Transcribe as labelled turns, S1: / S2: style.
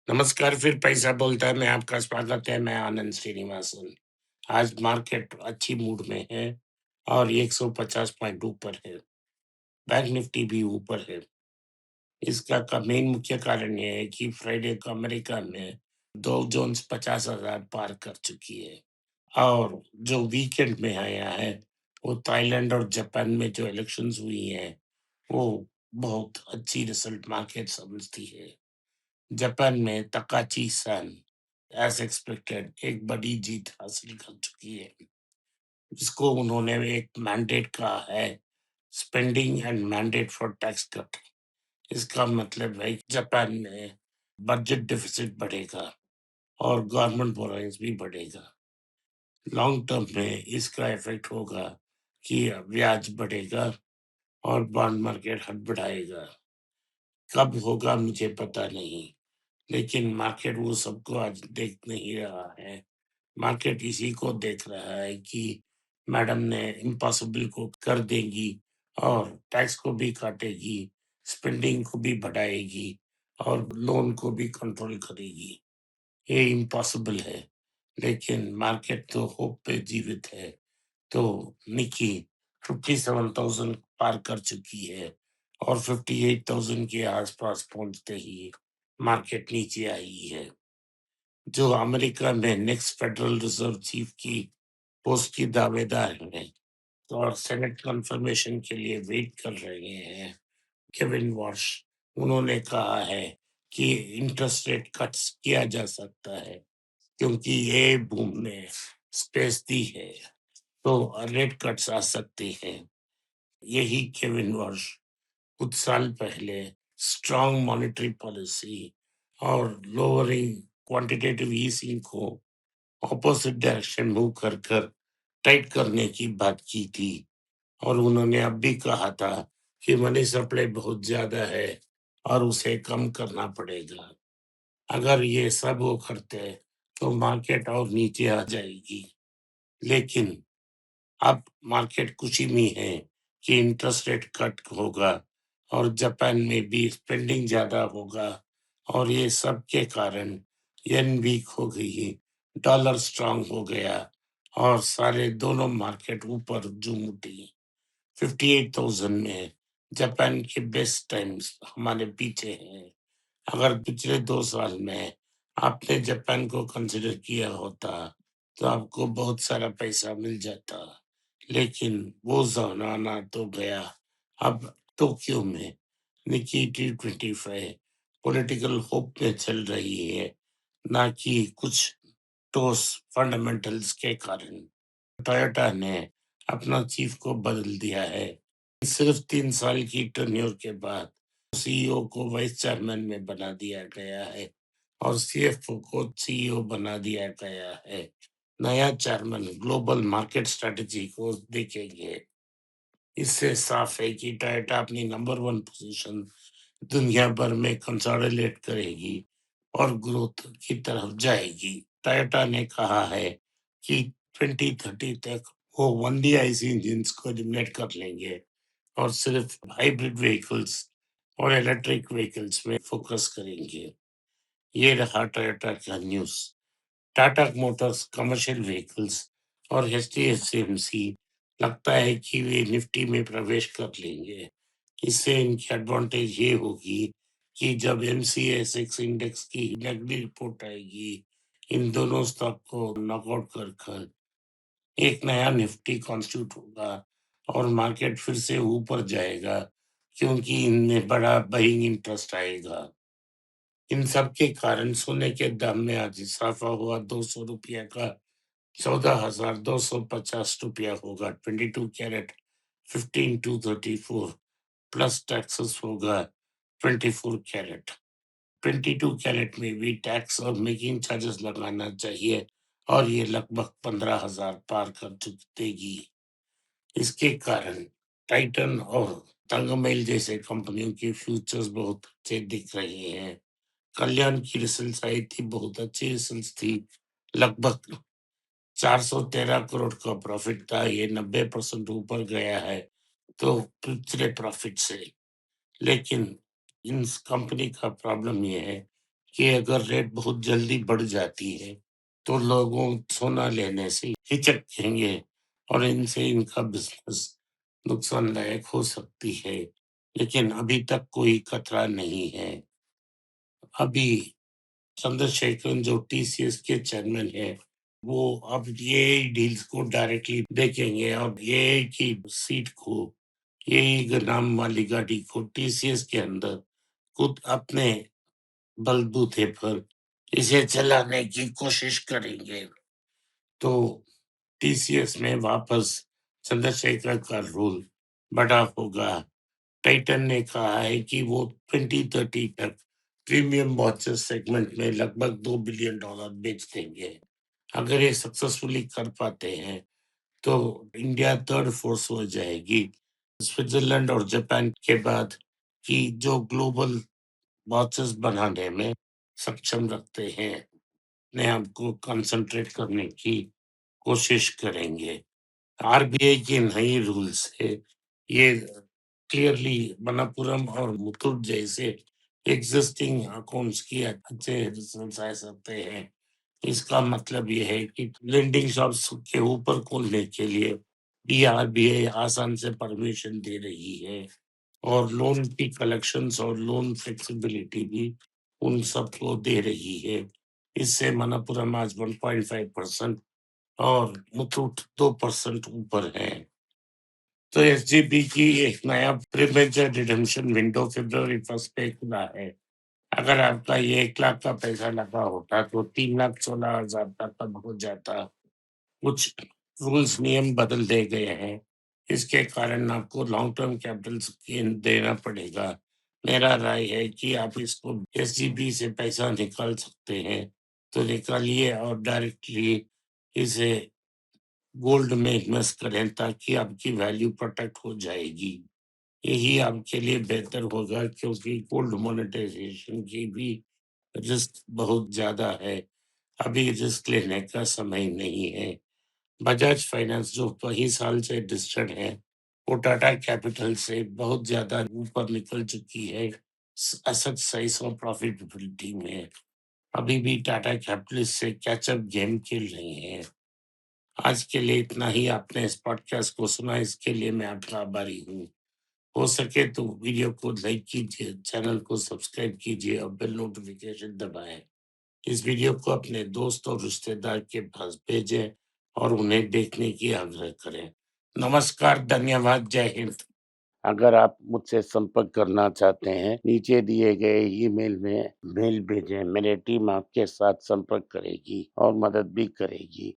S1: नमस्कार, फिर पैसा बोलता है, मैं आपका स्वागत है, मैं आनंद श्रीनिवासन। आज मार्केट अच्छी मूड में है और 150 पॉइंट ऊपर है। बैंक निफ्टी भी ऊपर है। इसका मेन मुख्य कारण ये है कि फ्राइडे को अमेरिका में डॉ जोन्स 50,000 पार कर चुकी है। और जो वीकेंड में आया है, वो थाईलैंड और जापान में जो इलेक्शंस हुई हैं, वो बहुत अच्छी रिजल्ट मार्केट समझती है। जापान में तकाची सन एज एक्सपेक्टेड एक बड़ी जीत हासिल कर चुकी है। इसको उन्होंने एक मैंडेट कहा है, spending and mandate for tax cut. इसका मतलब है कि जापान में बजट डिफिसिट बढ़ेगा और गवर्नमेंट बोरोइंग्स भी बढ़ेगा। लॉन्ग टर्म में इसका इफेक्ट होगा कि ब्याज बढ़ेगा और बॉन्ड मार्केट हड़बड़ाएगा। कब होगा मुझे पता नहीं, लेकिन मार्केट वो सबको आज देख नहीं रहा है। मार्केट इसी को देख रहा है कि मैडम ने इम्पॉसिबल को कर देंगी और टैक्स को भी काटेगी, स्पेंडिंग को भी बढ़ाएगी और लोन को भी कंट्रोल करेगी। ये इम्पॉसिबल है, लेकिन मार्केट तो होप पे जीवित है। तो निकी 57,000 पार कर चुकी है और 58,000 के आसपास पहुंचते ही मार्केट नीचे आई है। जो अमेरिका में नेक्स्ट फेडरल रिजर्व चीफ की पोस्ट की दावेदार हैं और सेनेट कंफर्मेशन के लिए वेट कर रहे हैं, केविन वॉश, उन्होंने कहा है कि इंटरेस्ट रेट कट्स किया जा सकता है क्योंकि ये बूम ने स्पेस दी है, तो रेट कट्स आ सकते हैं। यही केविन वॉश कुछ साल पहले स्ट्रांग मॉनेटरी पॉलिसी और लोअरिंग क्वांटिटेटिव ईजिंग को ऑपोजिट डायरेक्शन मूव कर कर टाइट करने की बात की थी। और उन्होंने अब भी कहा था कि मनी सप्लाई बहुत ज्यादा है और उसे कम करना पड़ेगा। अगर ये सब वो करते तो मार्केट और नीचे आ जाएगी, लेकिन अब मार्केट खुशी में है कि इंटरेस्ट रेट कट होगा और जापान में भी स्पेंडिंग ज्यादा होगा और ये सब के कारण येन वीक हो गई, डॉलर स्ट्रांग हो गया और सारे दोनों मार्केट ऊपर झूम उठी। 58,000 में जापान के बेस्ट टाइम्स हमारे पीछे हैं। अगर पिछले 2 साल में आपने जापान को कंसिडर किया होता तो आपको बहुत सारा पैसा मिल जाता, लेकिन वो जमाना तो गया। अब टोक्यो में निकी T25 पॉलिटिकल होप में चल रही है, ना कि कुछ ठोस फंडामेंटल्स के कारण। टोयोटा ने अपना चीफ को बदल दिया है। सिर्फ 3 साल की टर्न्योर के बाद सीईओ को वाइस चेयरमैन में बना दिया गया है और सीएफओ को सीईओ बना दिया गया है। नया चेयरमैन ग्लोबल मार्केट स्ट्रेटजी को देखेंगे। इससे साफ है कि टोयोटा अपनी नंबर वन पोजीशन दुनिया भर में कंसोलिडेट करेगी और ग्रोथ की तरफ जाएगी। टोयोटा ने कहा है कि 2030 तक वो वनली आईसी इंजन्स को एलिमिनेट कर लेंगे और सिर्फ हाइब्रिड व्हीकल्स और इलेक्ट्रिक व्हीकल्स में फोकस करेंगे। ये रहा टोयोटा का news. Tata Motors commercial vehicles और एचडीएफसी लगता है कि वे निफ्टी में प्रवेश कर लेंगे। इससे इनकी एडवांटेज ये होगी कि जब एमसीएक्स इंडेक्स की नकदी रिपोर्ट आएगी, इन दोनों स्टॉक को नॉकआउट कर कर एक नया निफ्टी कॉन्स्टिट्यूट होगा और मार्केट फिर से ऊपर जाएगा क्योंकि इनमें बड़ा बाइंग इंटरेस्ट आएगा। इन सब के कारण सोने के दाम में आज इजाफा हुआ। 200 रुपया का 14,250 रुपया होगा। 22 कैरेट 15,234 प्लस टैक्सेस होगा। 24 कैरेट, 22 कैरेट में भी टैक्स और मेकिंग चार्जेस लगाना चाहिए और ये लगभग 15,000 पार कर चुकेगी। इसके कारण टाइटन और तंगमेल जैसे कंपनियों की फ्यूचर्स बहुत अच्छे दिख रहे हैं। कल्याण की रिजल्ट्स आई थी, बहुत अच्छी रिजल्ट्स थी। लगभग 413 करोड़ का प्रॉफिट था, ये 90% ऊपर गया है तो पिछले प्रॉफिट से। लेकिन इन कंपनी का प्रॉब्लम ये है कि अगर रेट बहुत जल्दी बढ़ जाती है, तो लोगों सोना लेने से हिचकेंगे और इनसे इनका बिज़नेस नुकसानदायक हो सकती है। लेकिन अभी तक कोई खतरा नहीं है। अभी चंद्रशेखरन जो टीसीएस के चेयरमैन हैं, वो अब ये डील्स को डायरेक्टली देखेंगे और ये की सीट को, ये नाम वाली गाड़ी को टीसीएस के अंदर खुद अपने बलबूते पर इसे चलाने की कोशिश करेंगे। तो टीसीएस में वापस चंद्रशेखर का रोल बड़ा होगा। टाइटन ने कहा है कि वो 2030 तक प्रीमियम वॉचेस सेगमेंट में लगभग $2 बिलियन बेच देंगे। अगर ये सक्सेसफुली कर पाते हैं, तो इंडिया थर्ड फोर्स हो जाएगी स्विट्जरलैंड और जापान के बाद कि जो ग्लोबल वॉचेस बनाने में सक्षम रखते हैं। अपने आप को कंसंट्रेट करने की कोशिश करेंगे। आरबीआई के नए रूल्स है, ये क्लियरली मनप्पुरम और मुथूट जैसे एग्जिस्टिंग अकाउंट्स की अच्छे रिजल्ट्स आ सकते हैं। इसका मतलब ये है कि लेंडिंग शॉप्स के ऊपर खोलने के लिए भी आरबीआई आसान से परमिशन दे रही है और लोन की कलेक्शंस और लोन फ्लेक्सिबिलिटी भी उन सबको दे रही है। इससे मनप्पुरम आज 1.5% और मुथूट 2% ऊपर है। तो एसजीपी की एक नया प्रीमेचर रिडेम्पशन विंडो फरवरी 1 पे खुला है। अगर आपका ये 1 लाख का पैसा लगा होता तो 3,16,000 तक कम हो जाता। कुछ रूल्स नियम बदल दिए गए हैं। इसके कारण आपको लॉन्ग टर्म कैपिटल गेन देना पड़ेगा। मेरा राय है कि आप इसको एसजीपी से पैसा निकाल सकते हैं, तो निकालिए और डायरेक्टली इसे गोल्ड में इन्वेस्ट करें ताकि आपकी वैल्यू प्रोटेक्ट हो जाएगी। यही आपके लिए बेहतर होगा क्योंकि गोल्ड मोनेटाइजेशन की भी रिस्क बहुत ज़्यादा है। अभी रिस्क लेने का समय नहीं है। बजाज फाइनेंस जो कई साल से लिस्टेड है, वो टाटा कैपिटल से बहुत ज़्यादा ऊपर निकल चुकी है एसेट साइज और प्रॉफिटेबिलिटी में। अभी भी टाटा कैपिटल से कैचअप गेम खेल रही है। आज के लिए इतना ही। आपने इस पॉडकास्ट को सुना, इसके लिए मैं आपका आभारी हूँ। हो सके तो वीडियो को लाइक कीजिए, चैनल को सब्सक्राइब कीजिए और बेल नोटिफिकेशन दबाएं। इस वीडियो को अपने दोस्त और रिश्तेदार के पास भेजें और उन्हें देखने की आग्रह करें। नमस्कार, धन्यवाद, जय हिंद। अगर आप मुझसे संपर्क करना चाहते हैं, नीचे दिए गए ईमेल में मेल भेजें। मेरी टीम आपके साथ संपर्क करेगी और मदद भी करेगी।